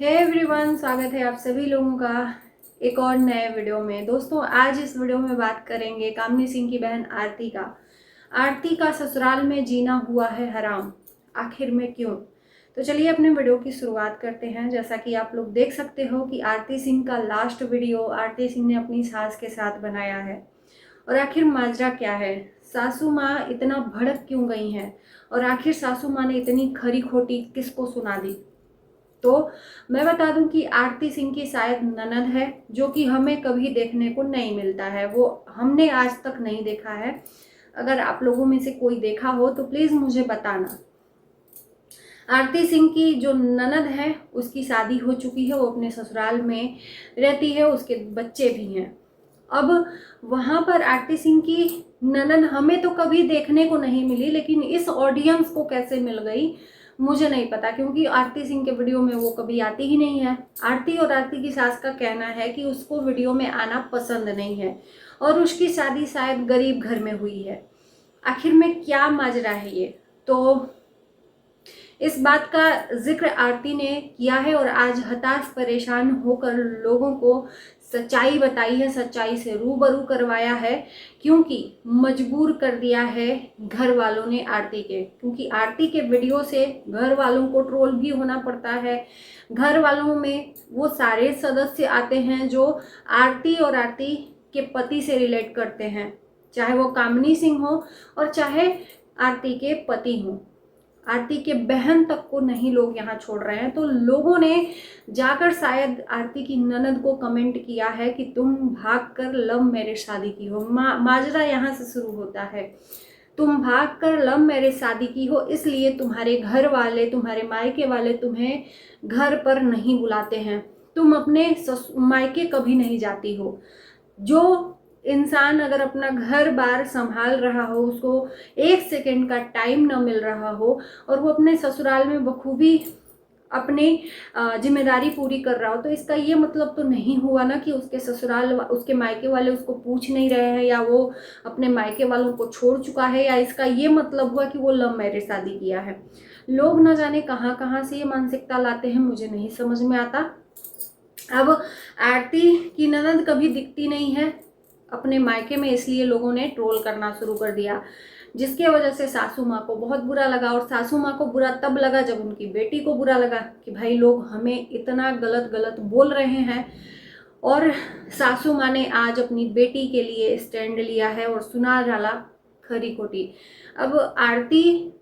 Hey everyone, स्वागत है आप सभी लोगों का एक और नए वीडियो में। दोस्तों, आज इस वीडियो में बात करेंगे कामिनी सिंह की बहन आरती का। आरती का ससुराल में जीना हुआ है हराम, आखिर में क्यों? तो चलिए अपने वीडियो की शुरुआत करते हैं। जैसा कि आप लोग देख सकते हो कि आरती सिंह का लास्ट वीडियो आरती सिंह ने अपनी सास के साथ बनाया है। और आखिर माजरा क्या है? सासू माँ इतना भड़क क्यों गई हैं? और आखिर सासू माँ ने इतनी खरी खोटी किसको सुना दी? तो मैं बता दूं कि आरती सिंह की शायद ननद है, जो कि हमें कभी देखने को नहीं मिलता है। वो हमने आज तक नहीं देखा है। अगर आप लोगों में से कोई देखा हो तो प्लीज़ मुझे बताना। आरती सिंह की जो ननद है उसकी शादी हो चुकी है, वो अपने ससुराल में रहती है, उसके बच्चे भी हैं। अब वहाँ पर आरती सिंह की ननद हमें तो कभी देखने को नहीं मिली, लेकिन इस ऑडियंस को कैसे मिल गई मुझे नहीं पता, क्योंकि आरती सिंह के वीडियो में वो कभी आती ही नहीं है। आरती और आरती की सास का कहना है कि उसको वीडियो में आना पसंद नहीं है और उसकी शादी शायद गरीब घर में हुई है। आखिर में क्या माजरा है ये? तो इस बात का जिक्र आरती ने किया है और आज हताश परेशान होकर लोगों को सच्चाई बताई है, सच्चाई से रूबरू करवाया है, क्योंकि मजबूर कर दिया है घर वालों ने आरती के। क्योंकि आरती के वीडियो से घर वालों को ट्रोल भी होना पड़ता है। घर वालों में वो सारे सदस्य आते हैं जो आरती और आरती के पति से रिलेट करते हैं, चाहे वो कामिनी सिंह हो और चाहे आरती के पति हों। आरती के बहन तक को नहीं लोग यहाँ छोड़ रहे हैं। तो लोगों ने जाकर शायद आरती की ननद को कमेंट किया है कि तुम भागकर लव मैरिज शादी की हो। माजरा यहाँ से शुरू होता है। तुम भागकर लव मैरिज शादी की हो, इसलिए तुम्हारे घर वाले, तुम्हारे मायके वाले तुम्हें घर पर नहीं बुलाते हैं। तुम अपने मायके कभी नहीं जाती हो। जो इंसान अगर अपना घर बार संभाल रहा हो, उसको एक सेकंड का टाइम न मिल रहा हो और वो अपने ससुराल में बखूबी अपनी जिम्मेदारी पूरी कर रहा हो, तो इसका ये मतलब तो नहीं हुआ ना कि उसके ससुराल, उसके मायके वाले उसको पूछ नहीं रहे हैं, या वो अपने मायके वालों को छोड़ चुका है, या इसका ये मतलब हुआ कि वो लव मैरिज शादी किया है। लोग न जाने कहाँ कहाँ से ये मानसिकता लाते हैं, मुझे नहीं समझ में आता। अब आरती की ननद कभी दिखती नहीं है अपने मायके में, इसलिए लोगों ने ट्रोल करना शुरू कर दिया, जिसके वजह से सासू माँ को बहुत बुरा लगा। और सासू माँ को बुरा तब लगा जब उनकी बेटी को बुरा लगा कि भाई लोग हमें इतना गलत गलत बोल रहे हैं। और सासू माँ ने आज अपनी बेटी के लिए स्टैंड लिया है और सुना डाला खरी खोटी। अब आरती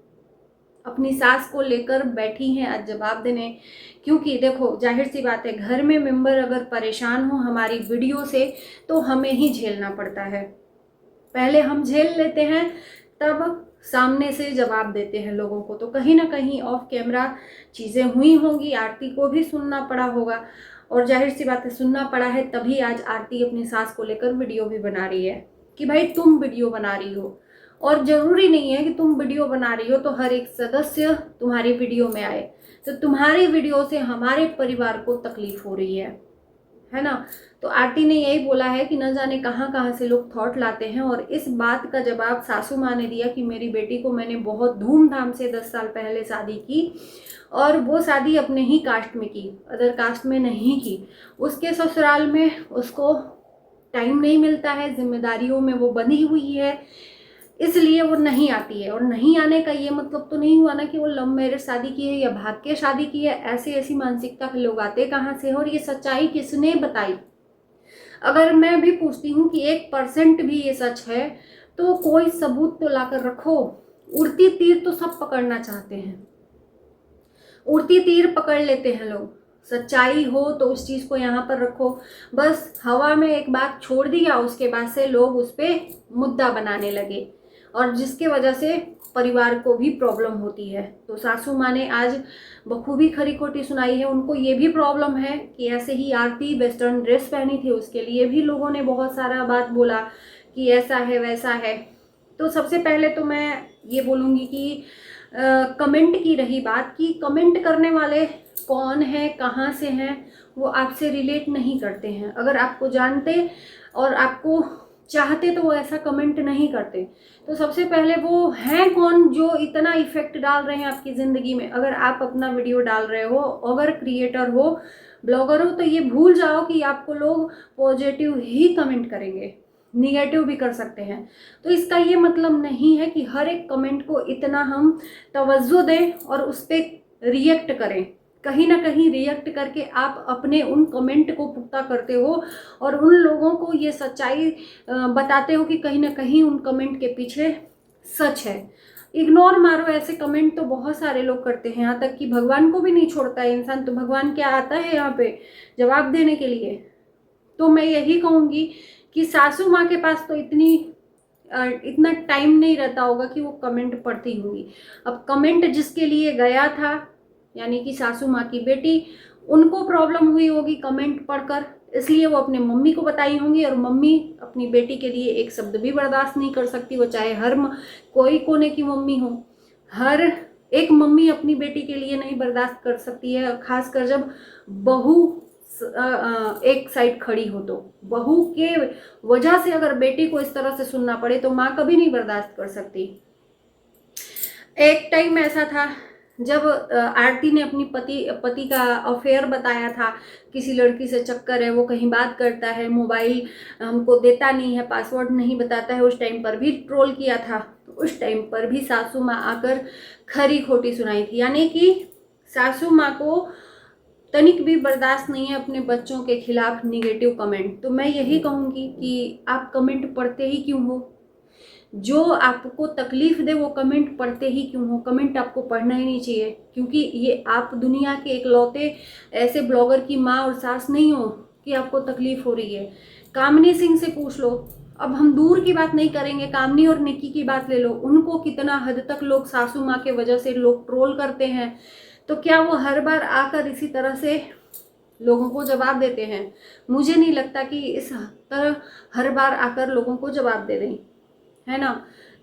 अपनी सास को लेकर बैठी हैं आज जवाब देने, क्योंकि देखो जाहिर सी बात है, घर में मेंबर अगर परेशान हो हमारी वीडियो से तो हमें ही झेलना पड़ता है। पहले हम झेल लेते हैं, तब सामने से जवाब देते हैं लोगों को। तो कहीं ना कहीं ऑफ कैमरा चीज़ें हुई होंगी, आरती को भी सुनना पड़ा होगा, और जाहिर सी बात है सुनना पड़ा है तभी आज आरती अपनी सास को लेकर वीडियो भी बना रही है कि भाई तुम वीडियो बना रही हो, और ज़रूरी नहीं है कि तुम वीडियो बना रही हो तो हर एक सदस्य तुम्हारी वीडियो में आए। तो तुम्हारी वीडियो से हमारे परिवार को तकलीफ हो रही है ना। तो आरती ने यही बोला है कि न जाने कहाँ कहाँ से लोग थॉट लाते हैं, और इस बात का जवाब सासू माँ ने दिया कि मेरी बेटी को मैंने बहुत धूमधाम से 10 साल पहले शादी की, और वो शादी अपने ही कास्ट में की, अदर कास्ट में नहीं की। उसके ससुराल में उसको टाइम नहीं मिलता है, जिम्मेदारियों में वो बंधी हुई है, इसलिए वो नहीं आती है। और नहीं आने का ये मतलब तो नहीं हुआ ना कि वो लव मैरिज शादी की है या भाग के शादी की है। ऐसी मानसिकता के लोग आते कहाँ से हैं, और ये सच्चाई किसने बताई? अगर मैं भी पूछती हूँ कि 1% भी ये सच है तो कोई सबूत तो लाकर रखो। उड़ती तीर तो सब पकड़ना चाहते हैं, उड़ती तीर पकड़ लेते हैं लोग। सच्चाई हो तो उस चीज़ को यहाँ पर रखो। बस हवा में एक बात छोड़ दिया, उसके बाद से लोग उस पर मुद्दा बनाने लगे, और जिसके वजह से परिवार को भी प्रॉब्लम होती है। तो सासू माँ ने आज बखूबी खरी खोटी सुनाई है। उनको ये भी प्रॉब्लम है कि ऐसे ही आरती वेस्टर्न ड्रेस पहनी थी, उसके लिए भी लोगों ने बहुत सारा बात बोला कि ऐसा है वैसा है। तो सबसे पहले तो मैं ये बोलूँगी कि कमेंट की रही बात, कि कमेंट करने वाले कौन है, कहाँ से हैं, वो आपसे रिलेट नहीं करते हैं। अगर आपको जानते और आपको चाहते तो वो ऐसा कमेंट नहीं करते। तो सबसे पहले वो हैं कौन जो इतना इफेक्ट डाल रहे हैं आपकी ज़िंदगी में। अगर आप अपना वीडियो डाल रहे हो, अगर क्रिएटर हो, ब्लॉगर हो, तो ये भूल जाओ कि आपको लोग पॉजिटिव ही कमेंट करेंगे, निगेटिव भी कर सकते हैं। तो इसका ये मतलब नहीं है कि हर एक कमेंट को इतना हम तवज्जो दें और उस पर रिएक्ट करें। कहीं ना कहीं रिएक्ट करके आप अपने उन कमेंट को पुख्ता करते हो और उन लोगों को ये सच्चाई बताते हो कि कहीं ना कहीं उन कमेंट के पीछे सच है। इग्नोर मारो ऐसे कमेंट तो बहुत सारे लोग करते हैं, यहाँ तक कि भगवान को भी नहीं छोड़ता है इंसान। तो भगवान क्या आता है यहाँ पे जवाब देने के लिए। तो मैं यही कहूँगी कि सासू माँ के पास तो इतना टाइम नहीं रहता होगा कि वो कमेंट पढ़ती होंगी। अब कमेंट जिसके लिए गया था, यानी कि सासू माँ की बेटी, उनको प्रॉब्लम हुई होगी कमेंट पढ़कर, इसलिए वो अपने मम्मी को बताई होंगी। और मम्मी अपनी बेटी के लिए एक शब्द भी बर्दाश्त नहीं कर सकती, वो चाहे कोई कोने की मम्मी हो। हर एक मम्मी अपनी बेटी के लिए नहीं बर्दाश्त कर सकती है, खासकर जब बहू एक साइड खड़ी हो। तो बहू के वजह से अगर बेटी को इस तरह से सुनना पड़े तो माँ कभी नहीं बर्दाश्त कर सकती। एक टाइम ऐसा था जब आरती ने अपनी पति का अफेयर बताया था, किसी लड़की से चक्कर है, वो कहीं बात करता है, मोबाइल हमको देता नहीं है, पासवर्ड नहीं बताता है। उस टाइम पर भी ट्रोल किया था। तो उस टाइम पर भी सासू माँ आकर खरी खोटी सुनाई थी, यानी कि सासू माँ को तनिक भी बर्दाश्त नहीं है अपने बच्चों के खिलाफ निगेटिव कमेंट। तो मैं यही कहूँगी कि आप कमेंट पढ़ते ही क्यों हो? जो आपको तकलीफ दे वो कमेंट पढ़ते ही क्यों हो? कमेंट आपको पढ़ना ही नहीं चाहिए, क्योंकि ये आप दुनिया के इकलौते ऐसे ब्लॉगर की माँ और सास नहीं हो कि आपको तकलीफ हो रही है। कामनी सिंह से पूछ लो। अब हम दूर की बात नहीं करेंगे, कामनी और निक्की की बात ले लो। उनको कितना हद तक लोग सासू माँ के वजह से लोग ट्रोल करते हैं, तो क्या वो हर बार आकर इसी तरह से लोगों को जवाब देते हैं? मुझे नहीं लगता कि इस तरह हर बार आकर लोगों को जवाब दे दें, है ना।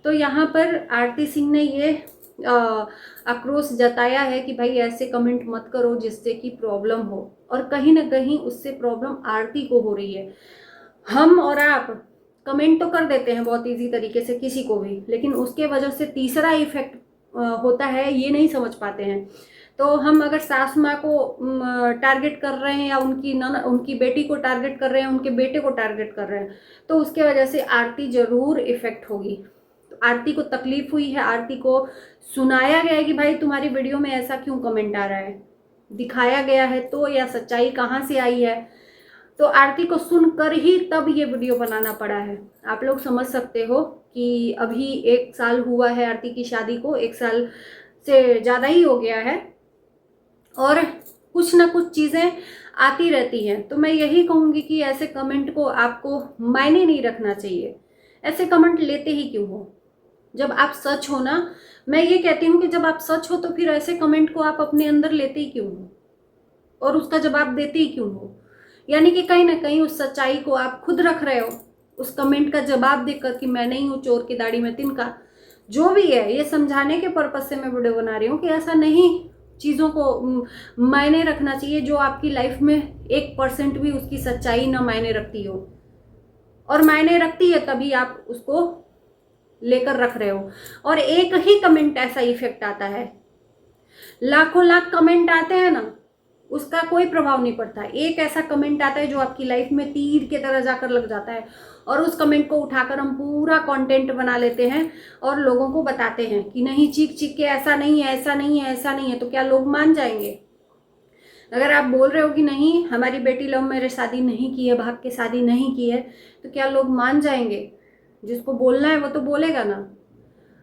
तो यहाँ पर आरती सिंह ने ये आक्रोश जताया है कि भाई ऐसे कमेंट मत करो जिससे कि प्रॉब्लम हो, और कहीं ना कहीं उससे प्रॉब्लम आरती को हो रही है। हम और आप कमेंट तो कर देते हैं बहुत इजी तरीके से किसी को भी, लेकिन उसके वजह से तीसरा इफेक्ट होता है, ये नहीं समझ पाते हैं। तो हम अगर सास माँ को टारगेट कर रहे हैं, या उनकी बेटी को टारगेट कर रहे हैं, उनके बेटे को टारगेट कर रहे हैं, तो उसके वजह से आरती जरूर इफेक्ट होगी। तो आरती को तकलीफ हुई है, आरती को सुनाया गया है कि भाई तुम्हारी वीडियो में ऐसा क्यों कमेंट आ रहा है, दिखाया गया है तो, या सच्चाई कहाँ से आई है। तो आरती को सुनकर ही तब ये वीडियो बनाना पड़ा है। आप लोग समझ सकते हो कि अभी 1 साल हुआ है आरती की शादी को, 1 साल से ज़्यादा ही हो गया है, और कुछ ना कुछ चीज़ें आती रहती हैं। तो मैं यही कहूँगी कि ऐसे कमेंट को आपको मायने नहीं रखना चाहिए। ऐसे कमेंट लेते ही क्यों हो? जब आप सच हो ना, मैं ये कहती हूँ कि जब आप सच हो तो फिर ऐसे कमेंट को आप अपने अंदर लेते ही क्यों हो और उसका जवाब देते ही क्यों हो? यानी कि कहीं ना कहीं उस सच्चाई को आप खुद रख रहे हो उस कमेंट का जवाब देकर कि मैं नहीं हूँ चोर की दाढ़ी में तिनका। जो भी है, ये समझाने के पर्पज से मैं वीडियो बना रही हूँ कि ऐसा नहीं चीज़ों को मायने रखना चाहिए जो आपकी लाइफ में 1% भी उसकी सच्चाई ना मायने रखती हो। और मायने रखती है तभी आप उसको लेकर रख रहे हो। और एक ही कमेंट ऐसा इफेक्ट आता है, लाखों लाख कमेंट आते हैं ना, उसका कोई प्रभाव नहीं पड़ता। एक ऐसा कमेंट आता है जो आपकी लाइफ में तीर के तरह जाकर लग जाता है, और उस कमेंट को उठाकर हम पूरा कंटेंट बना लेते हैं और लोगों को बताते हैं कि नहीं, चीख चीख के ऐसा नहीं है, ऐसा नहीं है, ऐसा नहीं है। तो क्या लोग मान जाएंगे? अगर आप बोल रहे हो कि नहीं, हमारी बेटी लव मैरिज शादी नहीं की है, भाग के शादी नहीं की है, तो क्या लोग मान जाएंगे? जिसको बोलना है वो तो बोलेगा ना,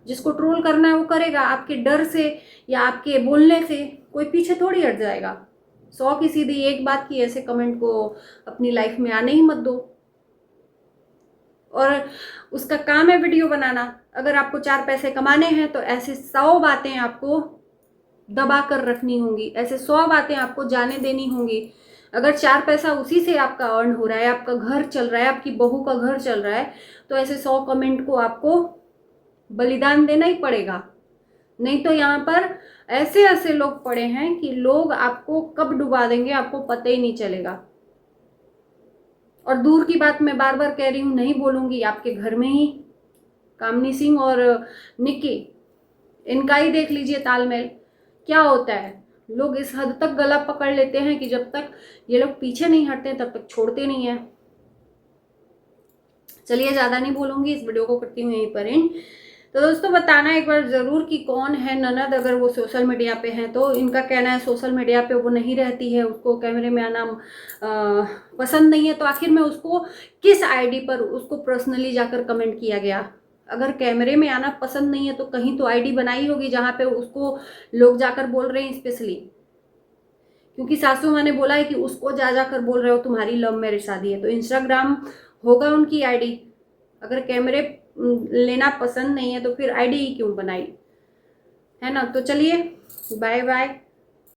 जिसको ट्रोल करना है वो करेगा। आपके डर से या आपके बोलने से कोई पीछे थोड़ी हट जाएगा। 100 की सीधी एक बात की ऐसे कमेंट को अपनी लाइफ में आने ही मत दो। और उसका काम है वीडियो बनाना। अगर आपको 4 पैसे कमाने हैं तो ऐसे 100 बातें आपको दबा कर रखनी होंगी, ऐसे 100 बातें आपको जाने देनी होंगी। अगर 4 पैसा उसी से आपका अर्न हो रहा है, आपका घर चल रहा है, आपकी बहू का घर चल रहा है, तो ऐसे 100 कमेंट को आपको बलिदान देना ही पड़ेगा। नहीं तो यहाँ पर ऐसे ऐसे लोग पड़े हैं कि लोग आपको कब डुबा देंगे आपको पता ही नहीं चलेगा। और दूर की बात मैं बार बार कह रही हूँ, नहीं बोलूँगी, आपके घर में ही कामनी सिंह और निक्की, इनका ही देख लीजिए तालमेल क्या होता है। लोग इस हद तक गला पकड़ लेते हैं कि जब तक ये लोग पीछे नहीं हटते तब तक छोड़ते नहीं है। चलिए ज़्यादा नहीं बोलूँगी, इस वीडियो को करती हूँ यहीं पर एंड। तो दोस्तों बताना एक बार ज़रूर कि कौन है ननद, अगर वो सोशल मीडिया पे हैं तो। इनका कहना है सोशल मीडिया पे वो नहीं रहती है, उसको कैमरे में आना पसंद नहीं है। तो आखिर में उसको किस आईडी पर उसको पर्सनली जाकर कमेंट किया गया? अगर कैमरे में आना पसंद नहीं है तो कहीं तो आईडी बनाई होगी जहाँ पे उसको लोग जाकर बोल रहे हैं स्पेशली, क्योंकि सासू माँ ने बोला है कि उसको जा जाकर बोल रहे हो तुम्हारी लव मैरिज शादी है, तो इंस्टाग्राम होगा उनकी आईडी। अगर कैमरे लेना पसंद नहीं है तो फिर आईडी ही क्यों बनाई, है ना। तो चलिए बाय बाय।